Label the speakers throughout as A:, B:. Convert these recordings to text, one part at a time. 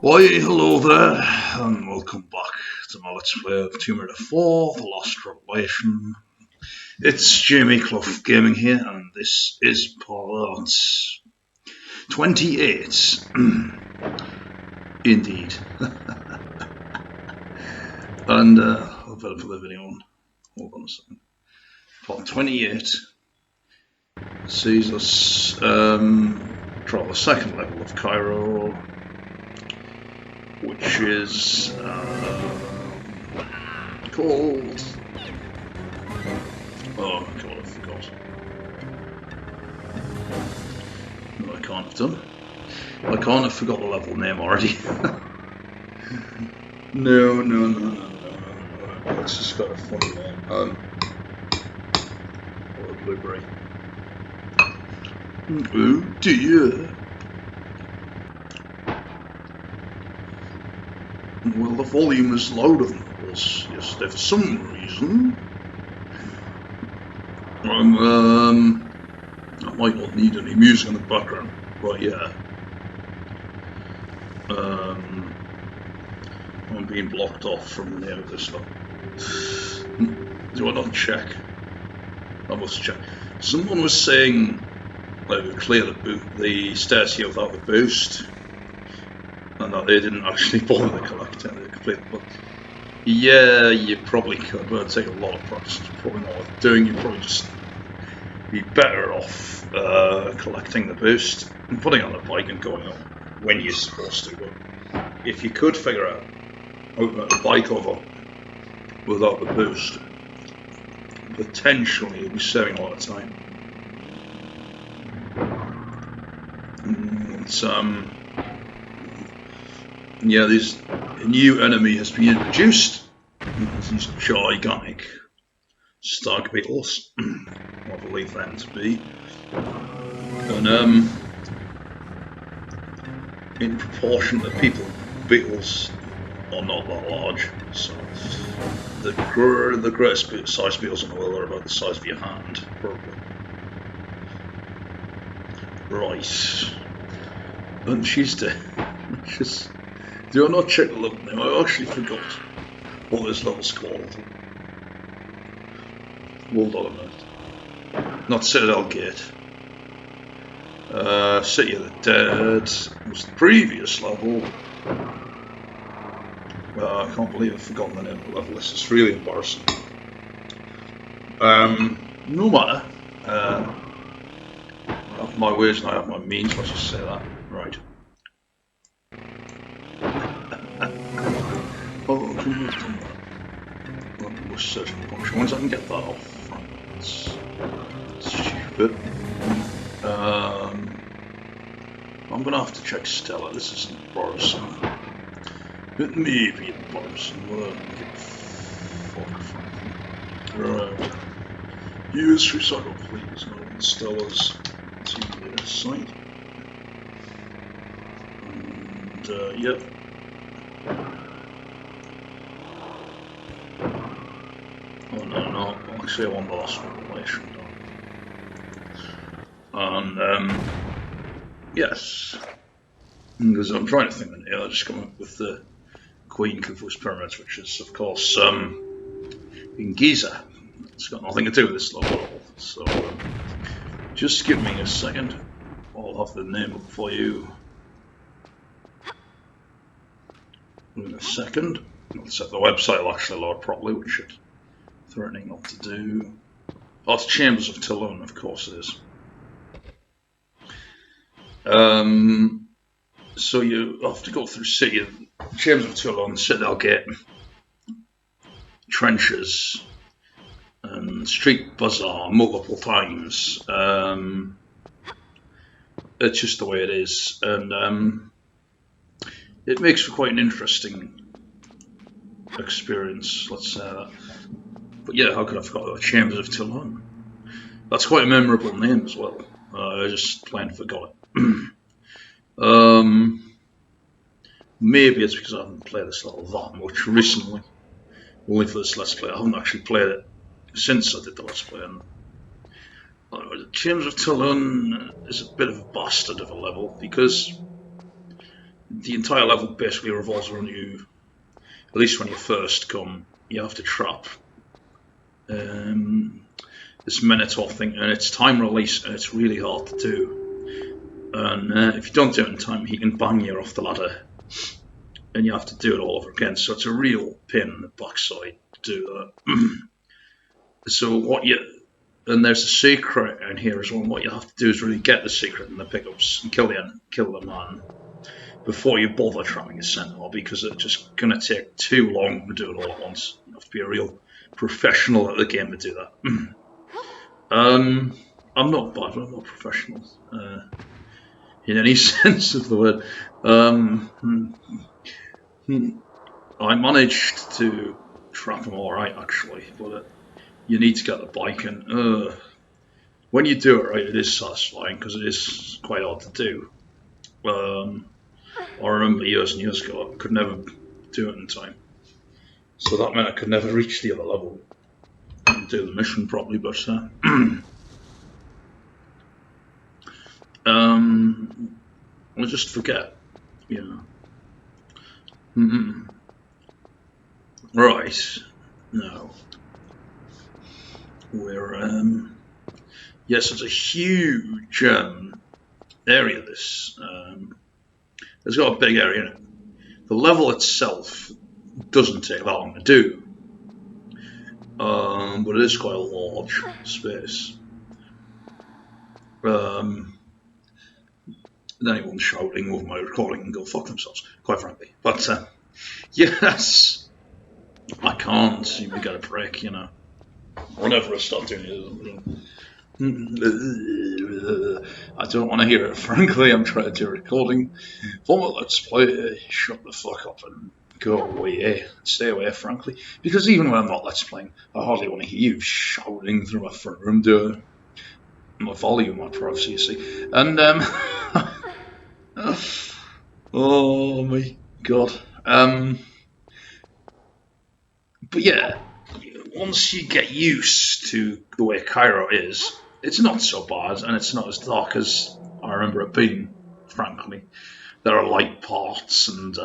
A: Why, hello there, and welcome back to my Let's Play of Tomb Raider 4, The Lost Revelation. It's Jamie Clough Gaming here, and this is part 28. Indeed. And, I better put the video on. Hold on a second. Part 28 sees us try the second level of Cairo, which is called... Oh god, I forgot. No, I can't have done. I can't have forgot the level name already. No. It's just got a funny name. What a blueberry. Oh dear. Well, the volume is louder than it was yesterday for some reason. I might not need any music in the background, but yeah. I'm being blocked off from the name of this stuff. Do I not check? I must check. Someone was saying they would clear the stairs here without the boost, and that they didn't actually bother to collect it. They completely, but yeah, you probably could, but it'd take a lot of practice. It's probably not worth doing. You'd probably just be better off collecting the boost and putting on the bike and going up when you're supposed to. But if you could figure out how to get the bike over without the boost, potentially you'll be saving a lot of time. Yeah, this new enemy has been introduced. These gigantic stag beetles, I believe them to be, and in proportion to people, beetles are not that large. So the greatest size beetles in the world are about the size of your hand, probably. Right, and she's dead. Do I not check the level name? I actually forgot what this level's called. Hold on a minute. Not Citadel Gate. City of the Dead was the previous level. I can't believe I've forgotten the name of the level. This is really embarrassing. No matter. I have my ways and I have my means, let's just say that. Right. Oh, come on. We're searching for function. Once I can get that off. That's stupid. I'm gonna have to check Stella. This isn't embarrassing. It may be embarrassing. Right. Use recycle, please. Not on Stella's team site. And yep. Oh no, actually I want the last revelation done. And yes, because I'm trying to think of it here, I just come up with the Queen Khufu's Pyramids, which is of course in Giza. It's got nothing to do with this level at all, so just give me a second. I'll have the name up for you in a second. I'll set the website will actually load properly, which it's threatening not to do. Oh, it's Chambers of Tulun, of course it is. So you have to go through Chambers of Tulun, Citadel Gate, trenches, and street bazaar multiple times. It's just the way it is, and it makes for quite an interesting experience, let's say that. But yeah, how could I forget about Chambers of Tulun? That's quite a memorable name as well. I just plain forgot it. Maybe it's because I haven't played this level that much recently. Only for this Let's Play. I haven't actually played it since I did the Let's Play. And Chambers of Tulun is a bit of a bastard of a level because the entire level basically revolves around you. At least when you first come, you have to trap this Minotaur thing, and it's time release, and it's really hard to do. And if you don't do it in time, he can bang you off the ladder, and you have to do it all over again. So it's a real pain in the backside to do that. So and there's a secret in here as well. And what you have to do is really get the secret in the pickups and kill the man before you bother trapping a centaur, because it's just going to take too long to do it all at once. You have to be a real professional at the game to do that. I'm not bad, I'm not professional in any sense of the word. I managed to trap him alright actually, but you need to get the bike, and when you do it right, it is satisfying because it is quite hard to do. I remember years and years ago I could never do it in time, so that meant I could never reach the other level and do the mission properly. But I just forget, you know. Right, now we're yes, it's a huge area. This it's got a big area in it. The level itself doesn't take that long to do, but it is quite a large space. Anyone shouting over my recording can go fuck themselves, quite frankly. But yes, I can't seem to get a break, you know. Whenever I start doing it, I don't want to hear it, frankly. I'm trying to do a recording for my Let's Play. Shut the fuck up and go away. Stay away, frankly. Because even when I'm not Let's Playing, I hardly want to hear you shouting through my front room door. My volume, my privacy, you see. And, oh my god. But yeah, once you get used to the way Cairo is, it's not so bad, and it's not as dark as I remember it being, frankly. There are light parts, and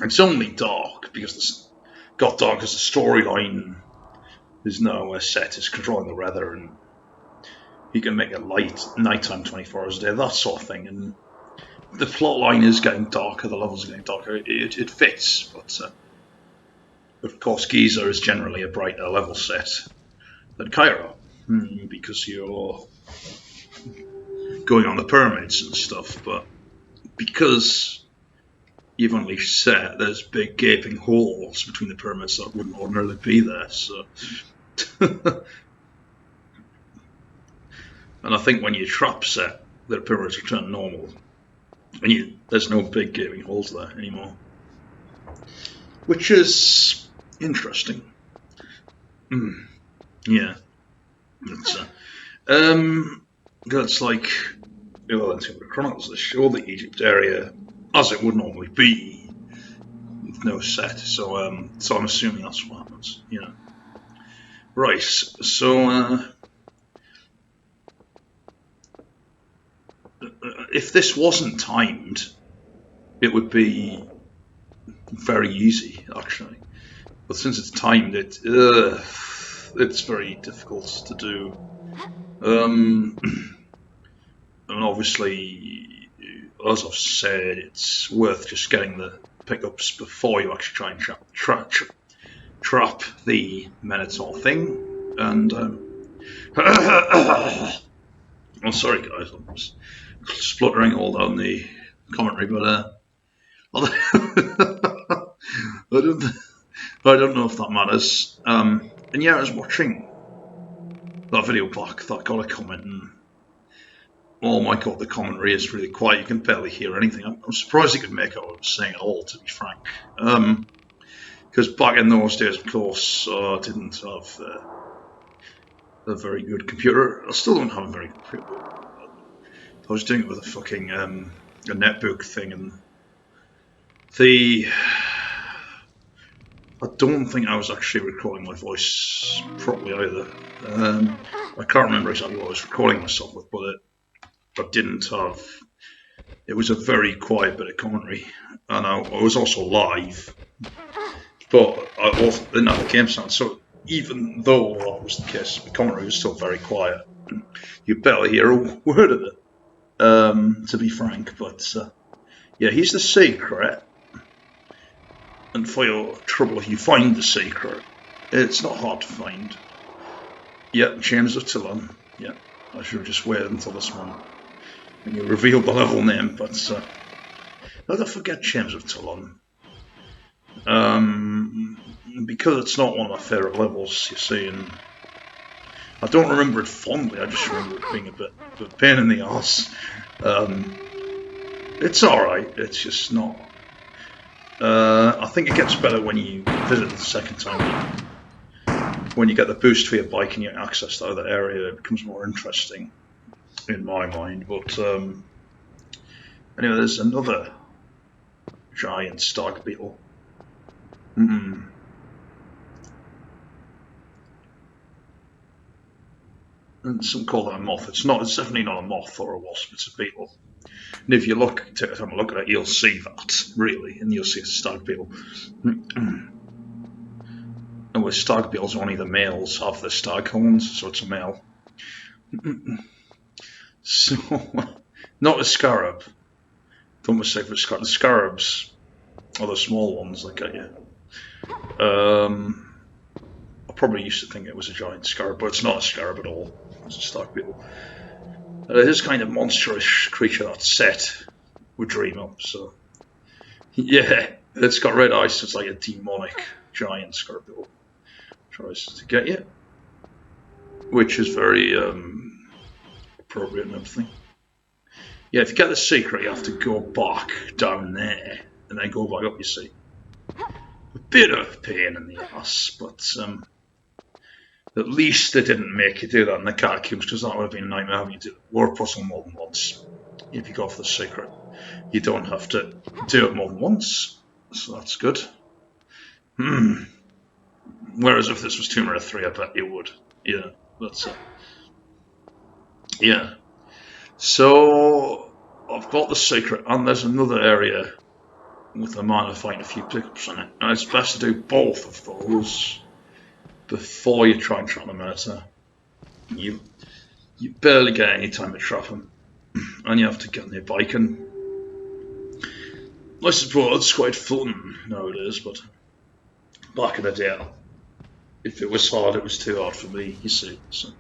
A: it's only dark because the storyline is now set as controlling the weather, and you can make it nighttime 24 hours a day, that sort of thing. And the plot line is getting darker, the levels are getting darker. It fits, but of course Giza is generally a brighter level set than Cairo, because you're going on the pyramids and stuff, but because you've only set, there's big gaping holes between the pyramids that wouldn't ordinarily be there, so... And I think when you trap set, the pyramids return normal, and there's no big gaping holes there anymore, which is interesting. Yeah, that's like, well, let's see what the Chronicles show the Egypt area as it would normally be, with no set. So I'm assuming that's what happens. You know, right? So. If this wasn't timed, it would be very easy, actually. But since it's timed, it's very difficult to do. And obviously, as I've said, it's worth just getting the pickups before you actually try and trap the Minotaur thing. And I'm sorry, guys. I'm just spluttering all down the commentary, but I don't know if that matters. And yeah, I was watching that video back that got a comment, and oh my god, the commentary is really quiet. You can barely hear anything. I'm surprised you could make out what I was saying at all, to be frank. Because back in those days, of course, I didn't have a very good computer. I still don't have a very good computer. I was doing it with a fucking a netbook thing, and I don't think I was actually recording my voice properly either. I can't remember exactly what I was recording myself with, but I didn't have it was a very quiet bit of commentary, and I was also live, but I didn't have the game sound. So even though that was the case, the commentary was still very quiet. You barely hear a word of it, to be frank. But yeah, he's the secret. And for your trouble, if you find the secret, it's not hard to find. Yeah, James of Tulun. Yeah, I should have just waited until this one when you revealed the level name. But no, don't forget James of Tulun. Because it's not one of my favourite levels, you see, and I don't remember it fondly. I just remember it being a bit of a pain in the arse. It's alright, it's just not. I think it gets better when you visit it the second time. When you get the boost for your bike and you access the other area, it becomes more interesting, in my mind. But anyway, there's another giant stag beetle. And some call that a moth. It's not. It's definitely not a moth or a wasp. It's a beetle. And if you take a look at it, you'll see that, really, and you'll see a stag beetle. And with stag beetles, only the males have the stag horns, so it's a male. So, not a scarab. Don't mistake for a scarab. The scarabs are the small ones that get you. I probably used to think it was a giant scarab, but it's not a scarab at all. It's a stag beetle. It is kind of monstrous creature that Set would dream up. So, yeah, it's got red eyes. So it's like a demonic giant scarab beetle. Tries to get you, which is very appropriate and everything. Yeah, if you get the secret, you have to go back down there and then go back up, you see. A bit of pain in the ass, but at least they didn't make you do that in the catacombs, because that would have been a nightmare having you do the war puzzle more than once. If you go for the secret, you don't have to do it more than once, so that's good. Whereas if this was Tomb Raider 3, I bet you would. Yeah, that's it. Yeah. So, I've got the secret, and there's another area with a man fighting a few pickups on it. And it's best to do both of those before you try and trap the Minotaur. You barely get any time to trap him, and you have to get on your bike. And I suppose it's quite fun nowadays, but back in the day, if it was hard, it was too hard for me, you see. So.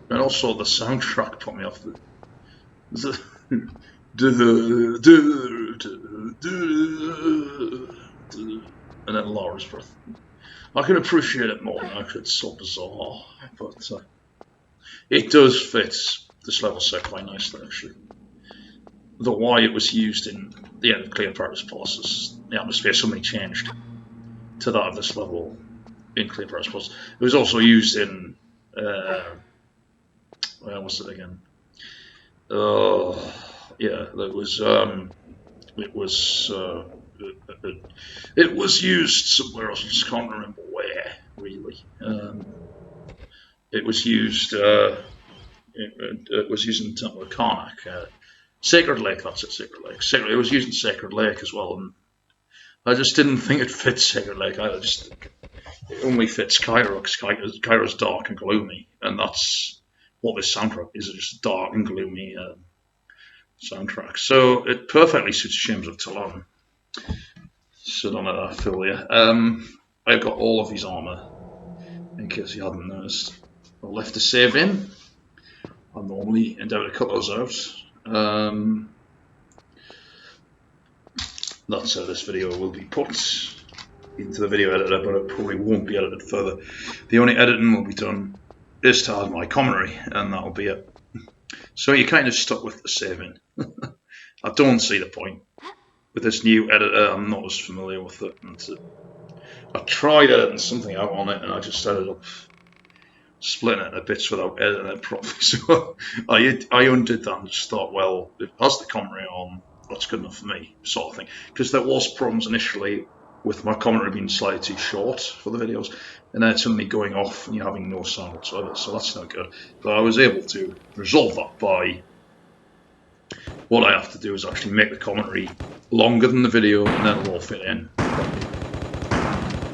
A: And also the soundtrack put me off. And then Lara's breath. I can appreciate it more now because it's so bizarre, but it does fit this level set quite nicely, actually. The why it was used in the end of Cleopatra's Palace, the atmosphere suddenly changed to that of this level in Cleopatra's Palace. It was also used in where was it again? Yeah, it was used somewhere else. I just can't remember where, really. It was used. It was used in the Temple of Karnak. Sacred Lake. That's it. Sacred Lake. It was used in Sacred Lake as well, and I just didn't think it fit Sacred Lake. I just think it only fits Cairo, because Cairo's dark and gloomy, and that's what this soundtrack is. It's just a dark and gloomy soundtrack. So it perfectly suits James of Tulun. So don't let that fool you. I've got all of his armour, in case you hadn't noticed. I left the save in. I normally endeavour to cut those out. That's how this video will be put into the video editor, but it probably won't be edited further. The only editing will be done is to add my commentary, and that'll be it. So you're kind of stuck with the saving. I don't see the point. With this new editor, I'm not as familiar with it. And I tried editing something out on it, and I just ended up splitting it into bits without editing it properly. So I undid that and just thought, well, if it has the commentary on, that's good enough for me, sort of thing. Because there was problems initially with my commentary being slightly too short for the videos, and then suddenly going off and you're having no sound whatsoever, so that's not good. But I was able to resolve that by, what I have to do is actually make the commentary longer than the video, and then it'll all fit in.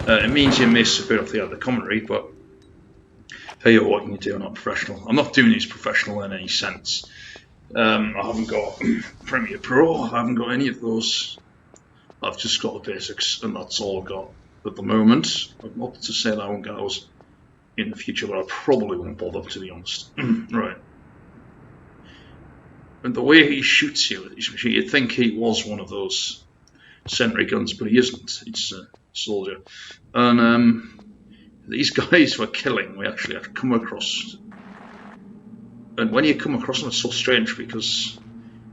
A: It means you miss a bit of the other commentary, but hey, what can you do? I'm not professional. I'm not doing this professional in any sense. I haven't got Premiere Pro, I haven't got any of those. I've just got the basics, and that's all I've got at the moment. Not to say that I won't get those in the future, but I probably won't bother, to be honest. Right. And the way he shoots you with his machine, you'd think he was one of those sentry guns, but he isn't. It's a soldier. And these guys we're killing, we actually have to come across. And when you come across them, it's so strange, because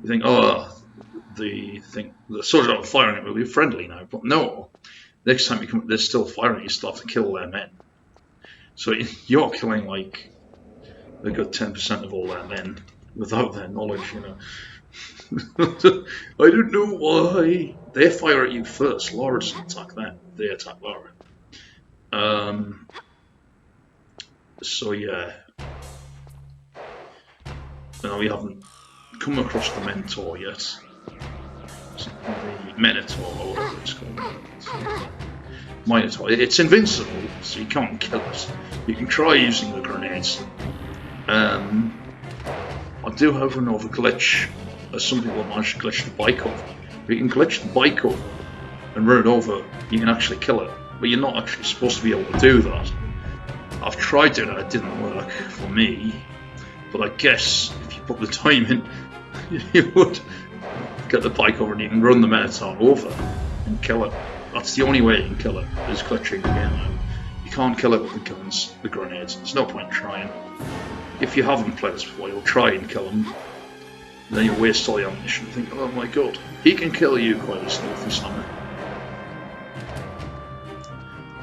A: you think, oh, the soldiers are firing at me, we'll be friendly now. But no, next time you come, they're still firing, you still have to kill their men. So you're killing like a good 10% of all their men without their knowledge, you know. I don't know why. They fire at you first. Lara doesn't attack them, they attack Lara. So yeah. No, we haven't come across the Mentor yet. The MINOTAUR, or whatever it's called. MINOTAUR. It's invincible, so you can't kill it. You can try using the grenades. I do have another glitch, as some people manage to glitch the bike over. If you can glitch the bike over and run it over, you can actually kill it. But you're not actually supposed to be able to do that. I've tried doing it, it didn't work for me. But I guess if you put the time in, you would get the bike over and you can run the Minotaur over and kill it. That's the only way you can kill it, is glitching the game out. You can't kill it with the guns, the grenades. There's no point trying. If you haven't played this before, you'll try and kill him. Then you'll waste all the ammunition and think, oh my god, he can kill you quite easily with his hammer.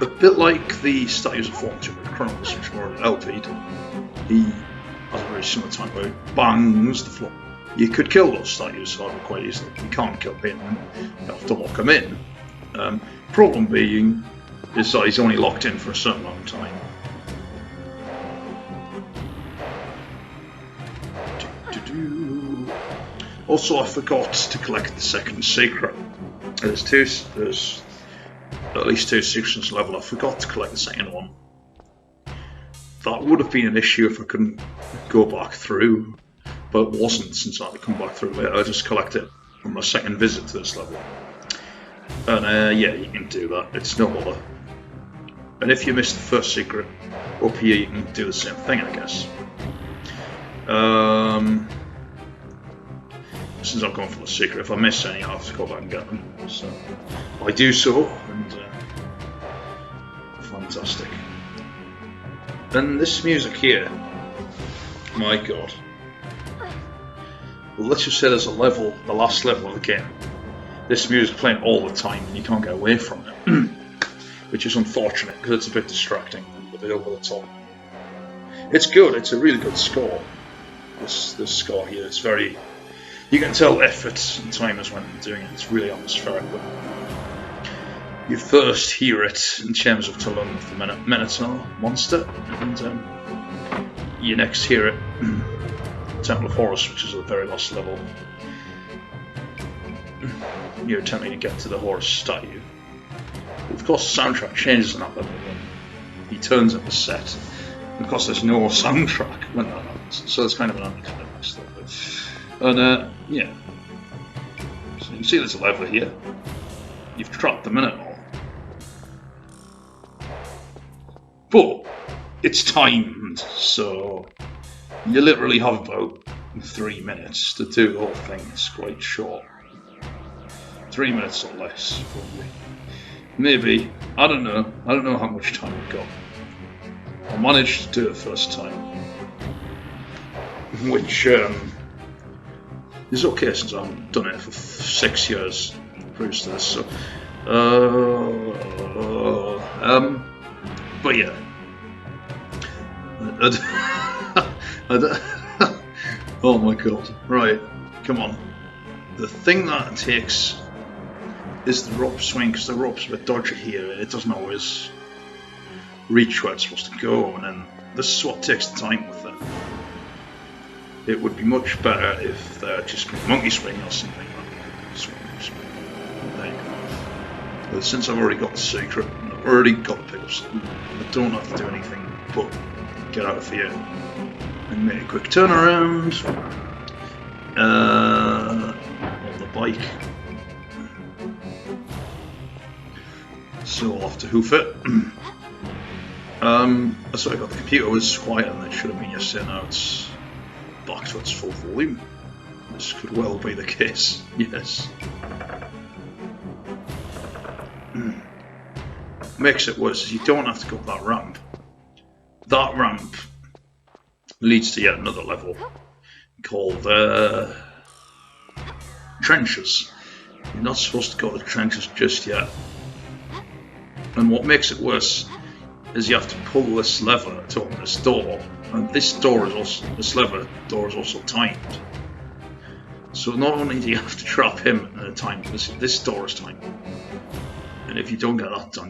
A: A bit like the statues of Fortune with Chronicles, which were LP'd, he has a very similar time where he bangs the floor. You could kill those statues quite easily. You can't kill him, you have to lock him in. Problem being is that he's only locked in for a certain amount of time. Also, I forgot to collect the second secret. There's at least two secrets level. I forgot to collect the second one. That would have been an issue if I couldn't go back through, but it wasn't, since I had to come back through later. I just collect it on my second visit to this level. And yeah, you can do that, it's no bother. And if you miss the first secret, up here you can do the same thing, I guess. Since I'm going for the secret, if I miss any, I'll have to go back and get them. So I do so, and fantastic. And this music here, my god. Well, let's just say there's a level, the last level of the game. This music playing all the time, and you can't get away from it, which is unfortunate because it's a bit distracting, a bit over the top. It's good. It's a really good score. This score here, it's very. You can tell effort and time has went into doing it. It's really atmospheric. You first hear it in terms of Tulun with the Minotaur monster, and you next hear it in Temple of Horus, which is the very last level. You're attempting to get to the Horus statue. Of course, the soundtrack changes in that level when he turns up the set. And of course, there's no soundtrack when that happens, so it's kind of an anticlimax. And yeah, so you can see there's a level here. You've trapped the Minotaur, but it's timed, so you literally have about 3 minutes to do the whole thing. It's quite short. 3 minutes or less, probably. Maybe. I don't know. I don't know how much time we've got. I managed to do it first time, which is okay since I've done it for 6 years previous to this. So, but yeah. Oh my god. Right, come on. The thing that takes is the rope swing, because the rope's a bit dodgy here. It doesn't always reach where it's supposed to go, and then this is what takes the time with it. It would be much better if there just be monkey swing or something like that. Swing. There you go. But since I've already got the secret, and I've already got the pickups, I don't have to do anything but get out of here and make a quick turnaround on the bike. So I'll have to hoof it. So I got the computer was quieter than it should have been yesterday. Now it's back to its full volume. This could well be the case. Yes. Makes it worse is you don't have to go up that ramp. That ramp leads to yet another level called trenches. You're not supposed to go to the trenches just yet. And what makes it worse is you have to pull this lever to open this door, and this lever door is also timed. So not only do you have to trap him at a time, this door is timed, and if you don't get that done,